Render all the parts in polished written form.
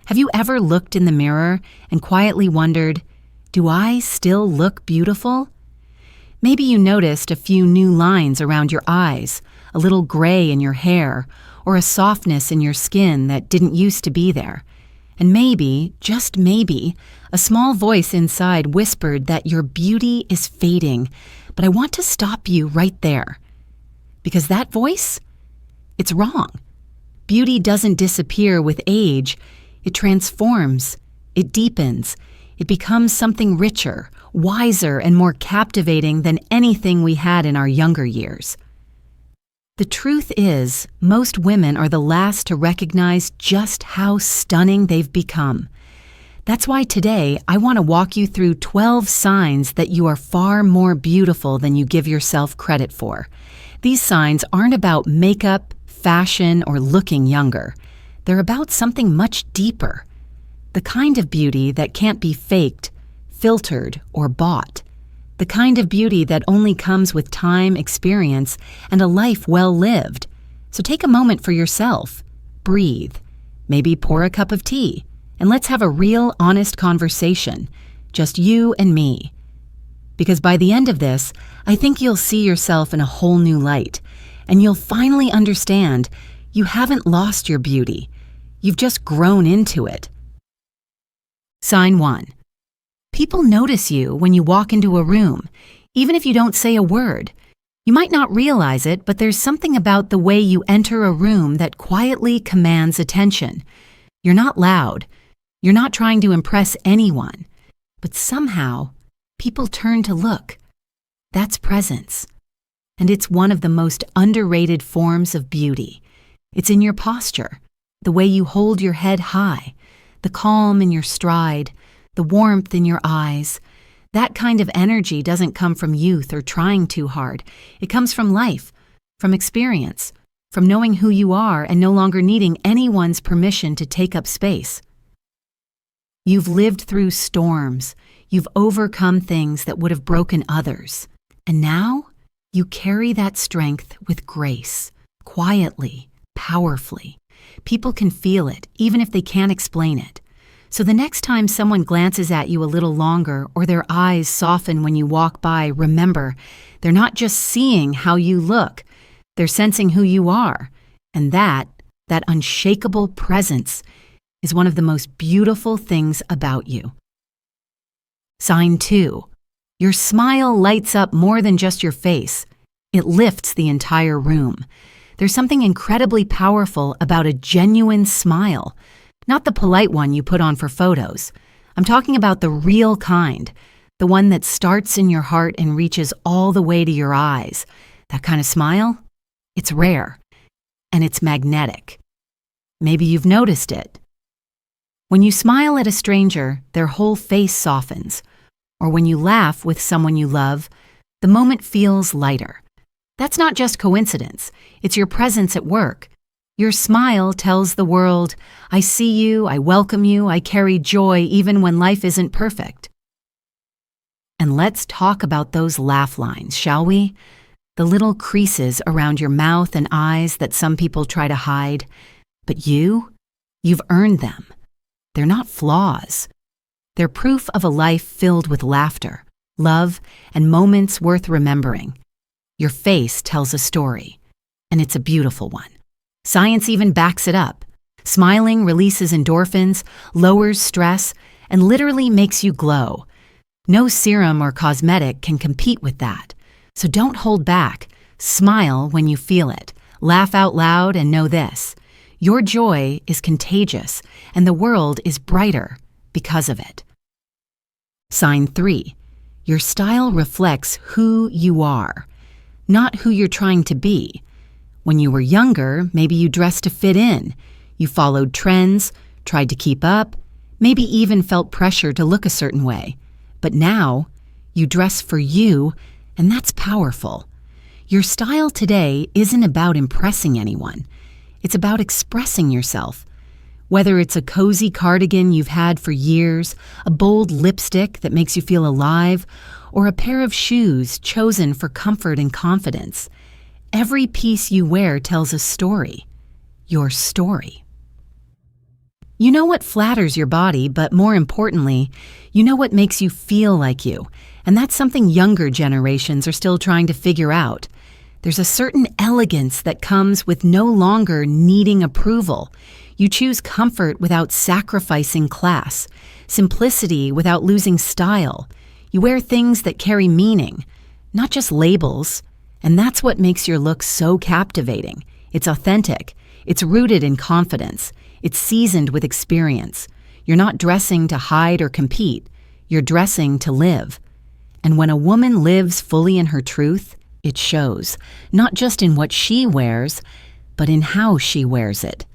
Have you ever looked in the mirror and quietly wondered, do I still look beautiful? Maybe you noticed a few new lines around your eyes, a little gray in your hair, or a softness in your skin that didn't used to be there. And maybe, just maybe, a small voice inside whispered that your beauty is fading, but I want to stop you right there. Because that voice? It's wrong. Beauty doesn't disappear with age. It transforms, it deepens, it becomes something richer, wiser, and more captivating than anything we had in our younger years. The truth is, most women are the last to recognize just how stunning they've become. That's why today I want to walk you through 12 signs that you are far more beautiful than you give yourself credit for. These signs aren't about makeup, fashion, or looking younger. They're about something much deeper. The kind of beauty that can't be faked, filtered, or bought. The kind of beauty that only comes with time, experience, and a life well lived. So take a moment for yourself. Breathe. Maybe pour a cup of tea. And let's have a real, honest conversation. Just you and me. Because by the end of this, I think you'll see yourself in a whole new light. And you'll finally understand you haven't lost your beauty. You've just grown into it. Sign 1. People notice you when you walk into a room, even if you don't say a word. You might not realize it, but there's something about the way you enter a room that quietly commands attention. You're not loud. You're not trying to impress anyone. But somehow, people turn to look. That's presence. And it's one of the most underrated forms of beauty. It's in your posture, the way you hold your head high, the calm in your stride, the warmth in your eyes. That kind of energy doesn't come from youth or trying too hard. It comes from life, from experience, from knowing who you are and no longer needing anyone's permission to take up space. You've lived through storms. You've overcome things that would have broken others. And now, you carry that strength with grace, quietly, powerfully. People can feel it, even if they can't explain it. So the next time someone glances at you a little longer or their eyes soften when you walk by, remember, they're not just seeing how you look, they're sensing who you are. And that unshakable presence is one of the most beautiful things about you. Sign 2. Your smile lights up more than just your face. It lifts the entire room. There's something incredibly powerful about a genuine smile. Not the polite one you put on for photos. I'm talking about the real kind, the one that starts in your heart and reaches all the way to your eyes. That kind of smile, it's rare, and it's magnetic. Maybe you've noticed it. When you smile at a stranger, their whole face softens. Or when you laugh with someone you love, the moment feels lighter. That's not just coincidence. It's your presence at work. Your smile tells the world, I see you, I welcome you, I carry joy even when life isn't perfect. And let's talk about those laugh lines, shall we? The little creases around your mouth and eyes that some people try to hide. But you've earned them. They're not flaws. They're proof of a life filled with laughter, love, and moments worth remembering. Your face tells a story, and it's a beautiful one. Science even backs it up. Smiling releases endorphins, lowers stress, and literally makes you glow. No serum or cosmetic can compete with that. So don't hold back. Smile when you feel it. Laugh out loud and know this. Your joy is contagious, and the world is brighter because of it. Sign 3. Your style reflects who you are, not who you're trying to be. When you were younger, maybe you dressed to fit in. You followed trends, tried to keep up, maybe even felt pressure to look a certain way. But now, you dress for you, and that's powerful. Your style today isn't about impressing anyone. It's about expressing yourself. Whether it's a cozy cardigan you've had for years, a bold lipstick that makes you feel alive, or a pair of shoes chosen for comfort and confidence, every piece you wear tells a story. Your story. You know what flatters your body, but more importantly, you know what makes you feel like you. And that's something younger generations are still trying to figure out. There's a certain elegance that comes with no longer needing approval. You choose comfort without sacrificing class, simplicity without losing style. You wear things that carry meaning, not just labels. And that's what makes your look so captivating. It's authentic. It's rooted in confidence. It's seasoned with experience. You're not dressing to hide or compete. You're dressing to live. And when a woman lives fully in her truth, it shows, not just in what she wears, but in how she wears it.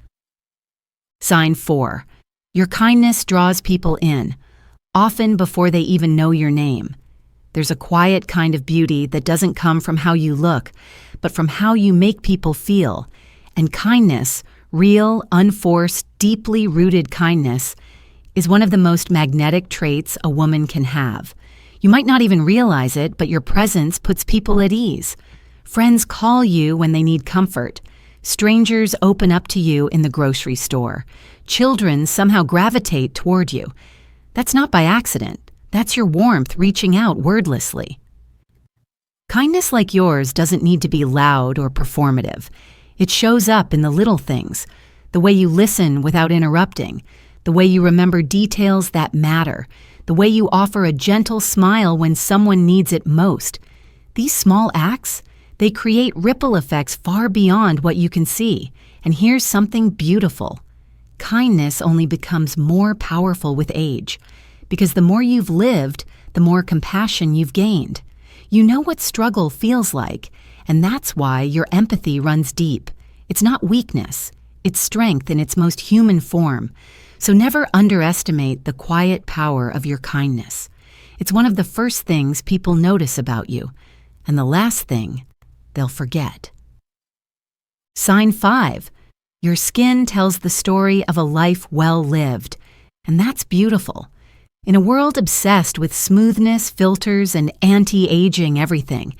Sign 4. Your kindness draws people in, often before they even know your name. There's a quiet kind of beauty that doesn't come from how you look, but from how you make people feel. And kindness, real, unforced, deeply rooted kindness, is one of the most magnetic traits a woman can have. You might not even realize it, but your presence puts people at ease. Friends call you when they need comfort. Strangers open up to you in the grocery store. Children somehow gravitate toward you. That's not by accident. That's your warmth reaching out wordlessly. Kindness like yours doesn't need to be loud or performative. It shows up in the little things, the way you listen without interrupting, the way you remember details that matter, the way you offer a gentle smile when someone needs it most. These small acts, they create ripple effects far beyond what you can see. And here's something beautiful. Kindness only becomes more powerful with age, because the more you've lived, the more compassion you've gained. You know what struggle feels like, and that's why your empathy runs deep. It's not weakness, it's strength in its most human form. So never underestimate the quiet power of your kindness. It's one of the first things people notice about you, and the last thing they'll forget. Sign 5. Your skin tells the story of a life well lived, and that's beautiful. In a world obsessed with smoothness, filters, and anti-aging everything,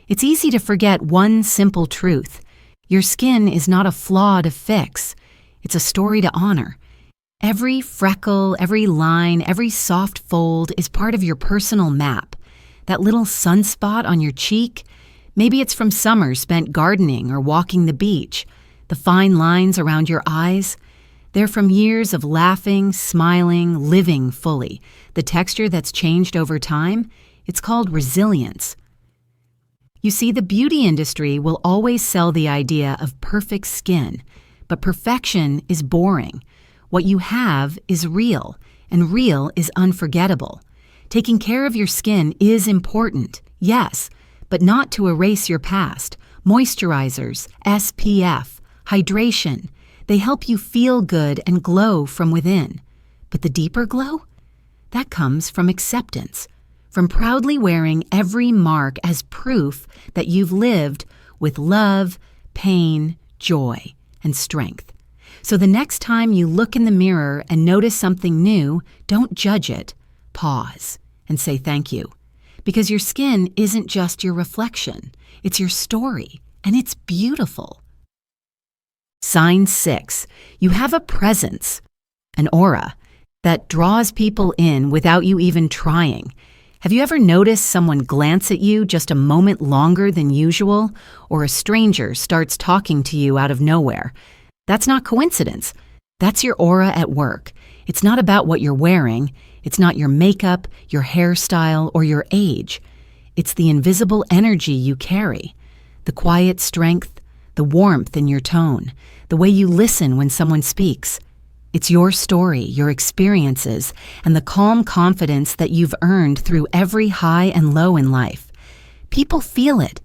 it's easy to forget one simple truth. Your skin is not a flaw to fix. It's a story to honor. Every freckle, every line, every soft fold is part of your personal map. That little sunspot on your cheek, maybe it's from summer spent gardening or walking the beach. The fine lines around your eyes, they're from years of laughing, smiling, living fully. The texture that's changed over time, it's called resilience. You see, the beauty industry will always sell the idea of perfect skin, but perfection is boring. What you have is real, and real is unforgettable. Taking care of your skin is important, yes, but not to erase your past. Moisturizers, SPF, hydration, they help you feel good and glow from within. But the deeper glow? That comes from acceptance, from proudly wearing every mark as proof that you've lived with love, pain, joy, and strength. So the next time you look in the mirror and notice something new, don't judge it. Pause and say thank you. Because your skin isn't just your reflection. It's your story, and it's beautiful. Sign 6. You have a presence, an aura, that draws people in without you even trying. Have you ever noticed someone glance at you just a moment longer than usual, or a stranger starts talking to you out of nowhere? That's not coincidence. That's your aura at work. It's not about what you're wearing. It's not your makeup, your hairstyle, or your age. It's the invisible energy you carry, the quiet strength, the warmth in your tone, the way you listen when someone speaks. It's your story, your experiences, and the calm confidence that you've earned through every high and low in life. People feel it,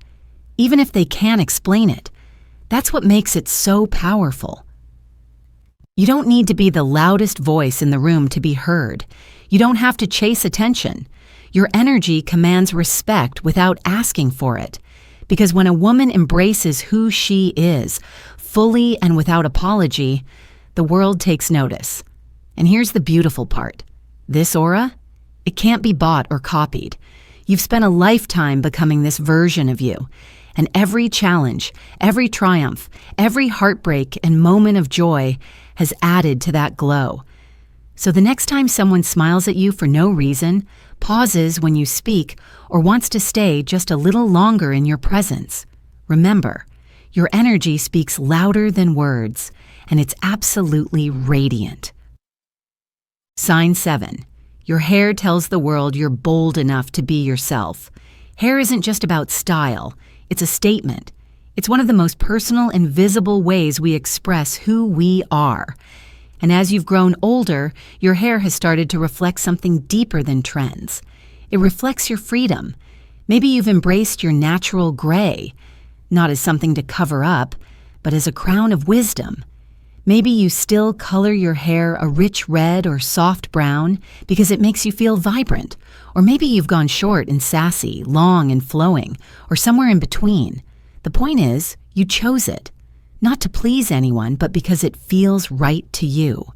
even if they can't explain it. That's what makes it so powerful. You don't need to be the loudest voice in the room to be heard. You don't have to chase attention. Your energy commands respect without asking for it. Because when a woman embraces who she is, fully and without apology, the world takes notice. And here's the beautiful part. This aura, it can't be bought or copied. You've spent a lifetime becoming this version of you. And every challenge, every triumph, every heartbreak and moment of joy has added to that glow. So the next time someone smiles at you for no reason, pauses when you speak, or wants to stay just a little longer in your presence, remember, your energy speaks louder than words, and it's absolutely radiant. Sign 7. Your hair tells the world you're bold enough to be yourself. Hair isn't just about style, it's a statement. It's one of the most personal and visible ways we express who we are. And as you've grown older, your hair has started to reflect something deeper than trends. It reflects your freedom. Maybe you've embraced your natural gray, not as something to cover up, but as a crown of wisdom. Maybe you still color your hair a rich red or soft brown because it makes you feel vibrant. Or maybe you've gone short and sassy, long and flowing, or somewhere in between. The point is, you chose it. Not to please anyone, but because it feels right to you.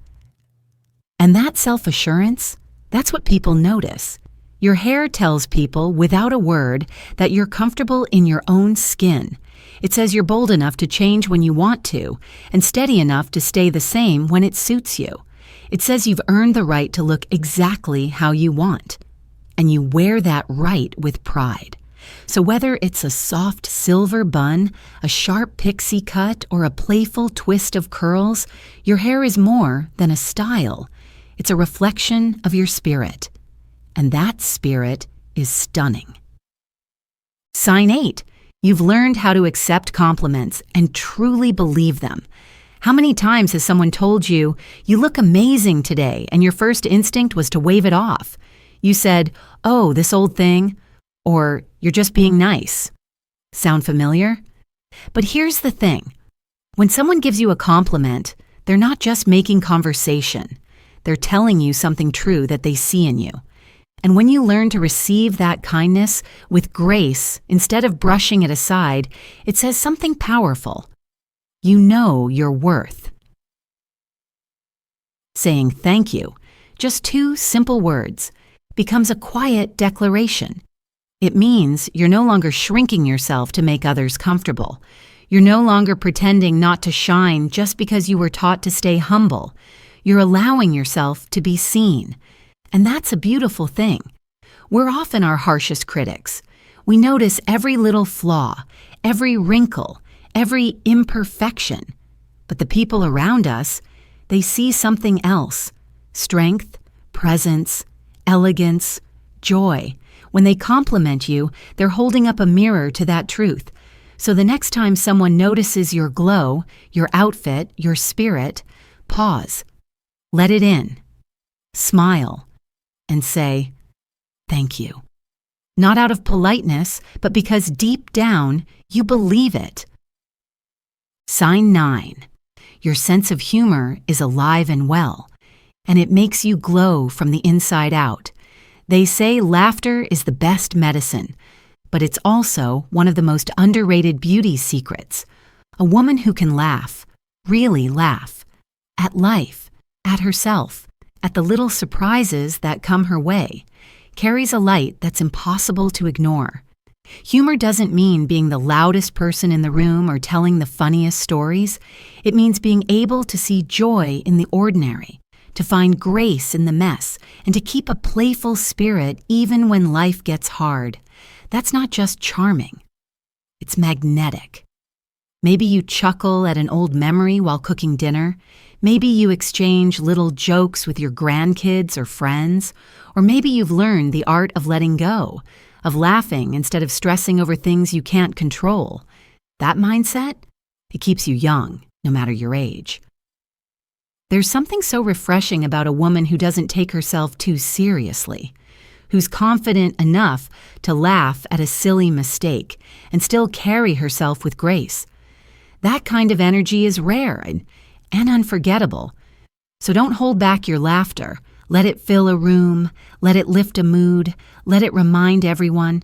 And that self-assurance, that's what people notice. Your hair tells people, without a word, that you're comfortable in your own skin. It says you're bold enough to change when you want to, and steady enough to stay the same when it suits you. It says you've earned the right to look exactly how you want. And you wear that right with pride. So whether it's a soft silver bun, a sharp pixie cut, or a playful twist of curls, your hair is more than a style. It's a reflection of your spirit. And that spirit is stunning. Sign 8. You've learned how to accept compliments and truly believe them. How many times has someone told you, "You look amazing today," and your first instinct was to wave it off? You said, "Oh, this old thing," or "You're just being nice." Sound familiar? But here's the thing. When someone gives you a compliment, they're not just making conversation. They're telling you something true that they see in you. And when you learn to receive that kindness with grace instead of brushing it aside, it says something powerful. You know your worth. Saying thank you, just 2 simple words, becomes a quiet declaration. It means you're no longer shrinking yourself to make others comfortable. You're no longer pretending not to shine just because you were taught to stay humble. You're allowing yourself to be seen. And that's a beautiful thing. We're often our harshest critics. We notice every little flaw, every wrinkle, every imperfection. But the people around us, they see something else. Strength, presence, elegance, joy. When they compliment you, they're holding up a mirror to that truth. So the next time someone notices your glow, your outfit, your spirit, pause. Let it in. Smile. And say, thank you. Not out of politeness, but because deep down, you believe it. Sign 9. Your sense of humor is alive and well, and it makes you glow from the inside out. They say laughter is the best medicine, but it's also one of the most underrated beauty secrets. A woman who can laugh, really laugh, at life, at herself, at the little surprises that come her way, carries a light that's impossible to ignore. Humor doesn't mean being the loudest person in the room or telling the funniest stories. It means being able to see joy in the ordinary, to find grace in the mess, and to keep a playful spirit even when life gets hard. That's not just charming. It's magnetic. Maybe you chuckle at an old memory while cooking dinner. Maybe you exchange little jokes with your grandkids or friends. Or maybe you've learned the art of letting go, of laughing instead of stressing over things you can't control. That mindset, it keeps you young, no matter your age. There's something so refreshing about a woman who doesn't take herself too seriously, who's confident enough to laugh at a silly mistake and still carry herself with grace. That kind of energy is rare and unforgettable. So don't hold back your laughter. Let it fill a room. Let it lift a mood. Let it remind everyone,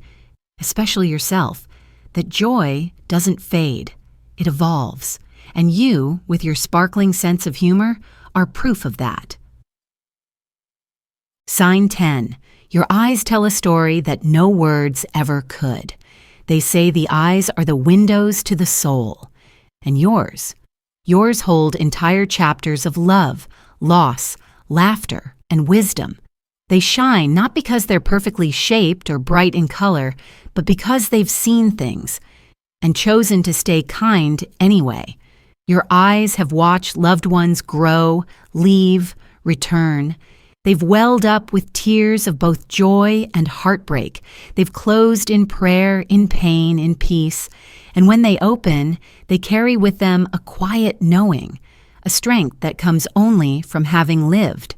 especially yourself, that joy doesn't fade. It evolves. And you, with your sparkling sense of humor, are proof of that. Sign 10. Your eyes tell a story that no words ever could. They say the eyes are the windows to the soul. And yours Yours hold entire chapters of love, loss, laughter, and wisdom. They shine not because they're perfectly shaped or bright in color, but because they've seen things and chosen to stay kind anyway. Your eyes have watched loved ones grow, leave, return. They've welled up with tears of both joy and heartbreak. They've closed in prayer, in pain, in peace. And when they open, they carry with them a quiet knowing, a strength that comes only from having lived.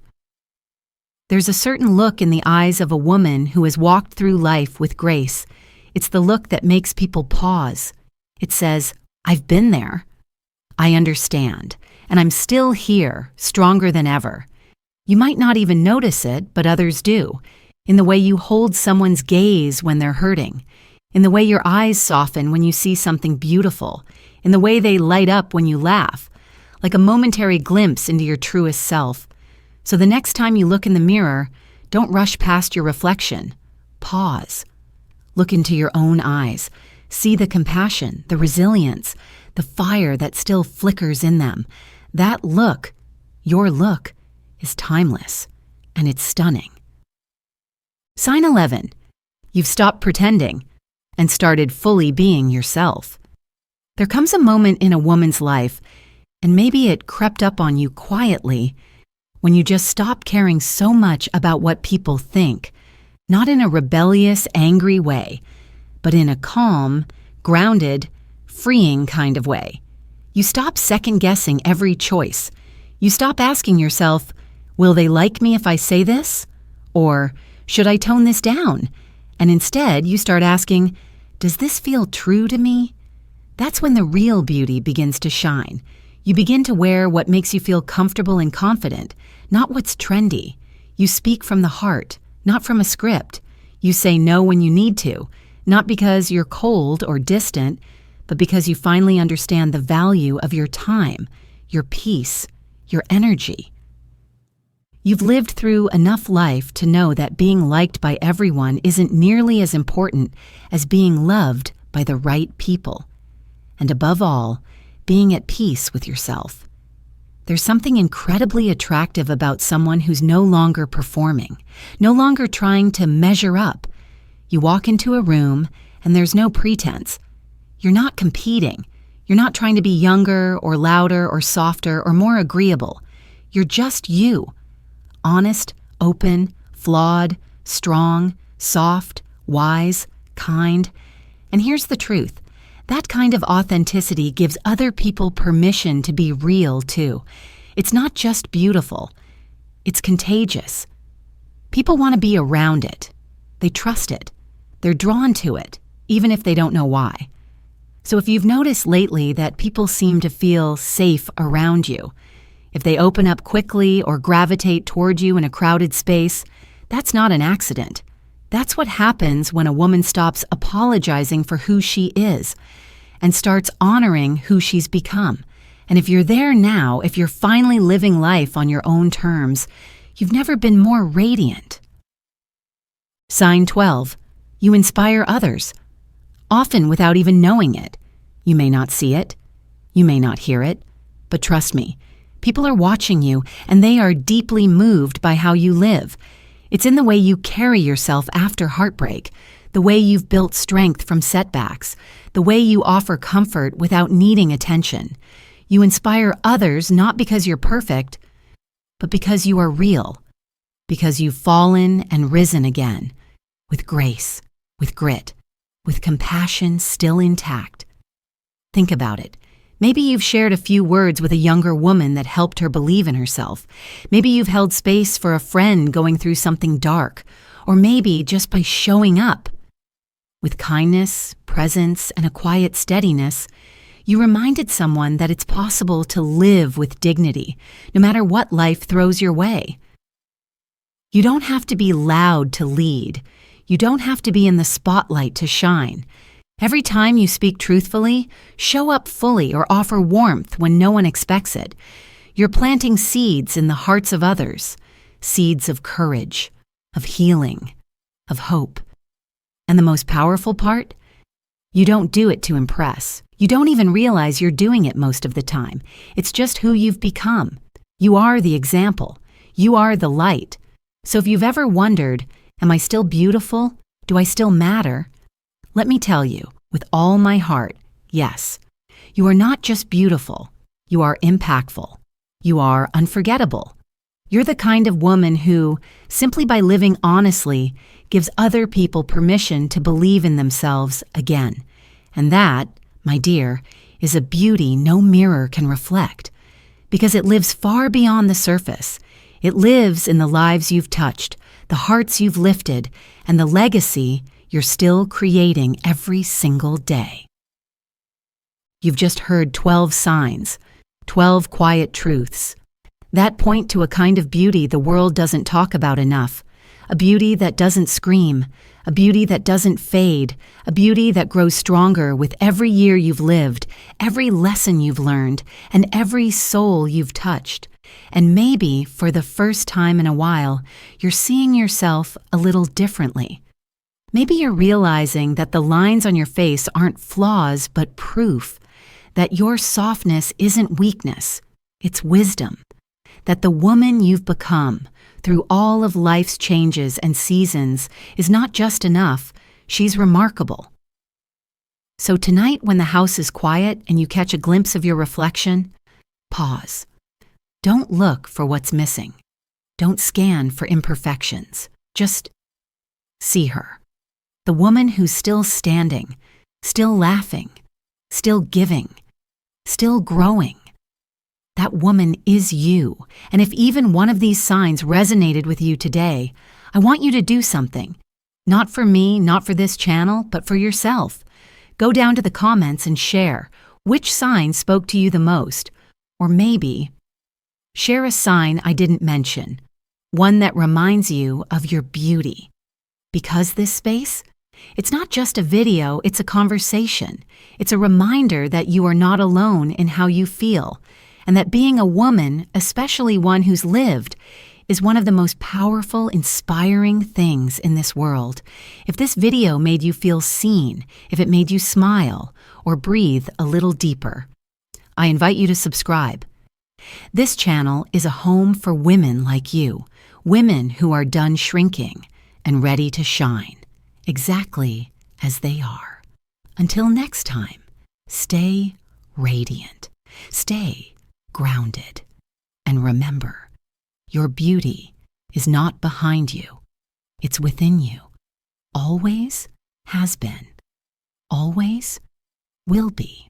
There's a certain look in the eyes of a woman who has walked through life with grace. It's the look that makes people pause. It says, "I've been there. I understand, and I'm still here, stronger than ever." You might not even notice it, but others do, in the way you hold someone's gaze when they're hurting, in the way your eyes soften when you see something beautiful, in the way they light up when you laugh, like a momentary glimpse into your truest self. So the next time you look in the mirror, don't rush past your reflection. Pause. Look into your own eyes. See the compassion, the resilience, the fire that still flickers in them. That look, your look, is timeless, and it's stunning. Sign 11. You've stopped pretending and started fully being yourself. There comes a moment in a woman's life, and maybe it crept up on you quietly, when you just stop caring so much about what people think, not in a rebellious, angry way, but in a calm, grounded, freeing kind of way. You stop second-guessing every choice. You stop asking yourself, will they like me if I say this? Or, should I tone this down? And instead, you start asking, does this feel true to me? That's when the real beauty begins to shine. You begin to wear what makes you feel comfortable and confident, not what's trendy. You speak from the heart, not from a script. You say no when you need to, not because you're cold or distant, but because you finally understand the value of your time, your peace, your energy. You've lived through enough life to know that being liked by everyone isn't nearly as important as being loved by the right people. And above all, being at peace with yourself. There's something incredibly attractive about someone who's no longer performing, no longer trying to measure up. You walk into a room and there's no pretense. You're not competing. You're not trying to be younger or louder or softer or more agreeable. You're just you. Honest, open, flawed, strong, soft, wise, kind. And here's the truth. That kind of authenticity gives other people permission to be real, too. It's not just beautiful. It's contagious. People want to be around it. They trust it. They're drawn to it, even if they don't know why. So if you've noticed lately that people seem to feel safe around you, if they open up quickly or gravitate toward you in a crowded space, that's not an accident. That's what happens when a woman stops apologizing for who she is and starts honoring who she's become. And if you're there now, if you're finally living life on your own terms, you've never been more radiant. Sign 12. You inspire others, often without even knowing it. You may not see it, you may not hear it, but trust me, people are watching you and they are deeply moved by how you live. It's in the way you carry yourself after heartbreak, the way you've built strength from setbacks, the way you offer comfort without needing attention. You inspire others not because you're perfect, but because you are real, because you've fallen and risen again, with grace, with grit, with compassion still intact. Think about it. Maybe you've shared a few words with a younger woman that helped her believe in herself. Maybe you've held space for a friend going through something dark, or maybe just by showing up. With kindness, presence, and a quiet steadiness, you reminded someone that it's possible to live with dignity, no matter what life throws your way. You don't have to be loud to lead. You don't have to be in the spotlight to shine. Every time you speak truthfully, show up fully or offer warmth when no one expects it. You're planting seeds in the hearts of others, seeds of courage, of healing, of hope. And the most powerful part? You don't do it to impress. You don't even realize you're doing it most of the time. It's just who you've become. You are the example. You are the light. So if you've ever wondered, am I still beautiful? Do I still matter? Let me tell you, with all my heart, yes. You are not just beautiful. You are impactful. You are unforgettable. You're the kind of woman who, simply by living honestly, gives other people permission to believe in themselves again. And that, my dear, is a beauty no mirror can reflect, because it lives far beyond the surface. It lives in the lives you've touched, the hearts you've lifted, and the legacy you're still creating every single day. You've just heard 12 signs, 12 quiet truths, that point to a kind of beauty the world doesn't talk about enough, a beauty that doesn't scream, a beauty that doesn't fade, a beauty that grows stronger with every year you've lived, every lesson you've learned, and every soul you've touched. And maybe, for the first time in a while, you're seeing yourself a little differently. Maybe you're realizing that the lines on your face aren't flaws but proof, that your softness isn't weakness, it's wisdom, that the woman you've become through all of life's changes and seasons is not just enough, she's remarkable. So tonight, when the house is quiet and you catch a glimpse of your reflection, pause. Don't look for what's missing. Don't scan for imperfections. Just see her. The woman who's still standing, still laughing, still giving, still growing. That woman is you. And if even one of these signs resonated with you today, I want you to do something. Not for me, not for this channel, but for yourself. Go down to the comments and share which sign spoke to you the most. Or maybe share a sign I didn't mention, one that reminds you of your beauty. Because this space, it's not just a video, it's a conversation. It's a reminder that you are not alone in how you feel, and that being a woman, especially one who's lived, is one of the most powerful, inspiring things in this world. If this video made you feel seen, if it made you smile, or breathe a little deeper, I invite you to subscribe. This channel is a home for women like you, women who are done shrinking and ready to shine, exactly as they are. Until next time, stay radiant, stay grounded, and remember, your beauty is not behind you, it's within you. Always has been, always will be.